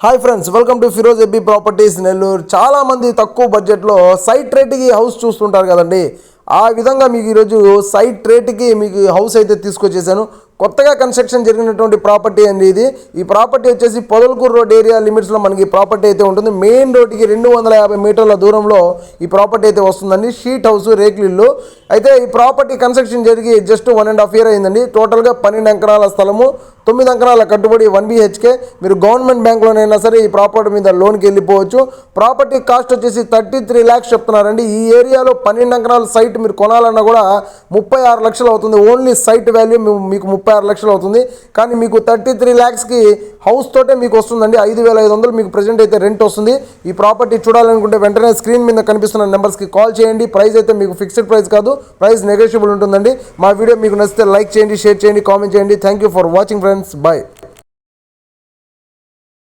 Hi friends, welcome to Firoz ఎబ్బీ properties Nellore. చాలామంది తక్కువ బడ్జెట్లో సైట్ రేట్కి హౌస్ చూస్తుంటారు కదండి. ఆ విధంగా మీకు ఈరోజు సైట్ రేట్కి మీకు హౌస్ అయితే తీసుకొచ్చేసాను. కొత్తగా కన్స్ట్రక్షన్ జరిగినటువంటి ప్రాపర్టీ అండి ఇది. ఈ ప్రాపర్టీ వచ్చేసి పొదలకూరు రోడ్ ఏరియా లిమిట్స్లో మనకి ప్రాపర్టీ అయితే ఉంటుంది. మెయిన్ రోడ్డుకి 250 మీటర్ల దూరంలో ఈ ప్రాపర్టీ అయితే వస్తుందండి. షీట్ హౌస్, రేకులు ఇల్లు. అయితే ఈ ప్రాపర్టీ కన్స్ట్రక్షన్ జరిగి జస్ట్ 1.5 year అయిందండి. టోటల్గా 12 ఎకరాల స్థలము, 9 ఎకరాల కట్టుబడి, 1 BHK. మీరు గవర్నమెంట్ బ్యాంక్లోనైనా సరే ఈ ప్రాపర్టీ మీద లోన్కి వెళ్ళిపోవచ్చు. ప్రాపర్టీ కాస్ట్ వచ్చేసి 33 lakhs చెప్తున్నారండి. ఈ ఏరియాలో 12 ఎకరాల సైట్ మీరు కొనాలన్నా కూడా 36 లక్షలు అవుతుంది. ఓన్లీ సైట్ వాల్యూ మీకు 36 లక్షలు అవుతుంది. కానీ మీకు 33 lakhsకి హౌస్ తోటే మీకు వస్తుందండి. 5,500 మీకు ప్రజెంట్ అయితే రెంట్ వస్తుంది. ఈ ప్రాపర్టీ చూడాలనుకుంటే వెంటనే స్క్రీన్ మీద కనిపిస్తున్న నెంబర్స్కి కాల్ చేయండి. ప్రైస్ అయితే మీకు ఫిక్స్డ్ ప్రైస్ కాదు, ప్రైస్ నెగోషియబుల్ ఉంటుందండి. మా వీడియో మీకు నచ్చితే లైక్ చేయండి, షేర్ చేయండి, కామెంట్ చేయండి. Thank you for watching friends. Bye.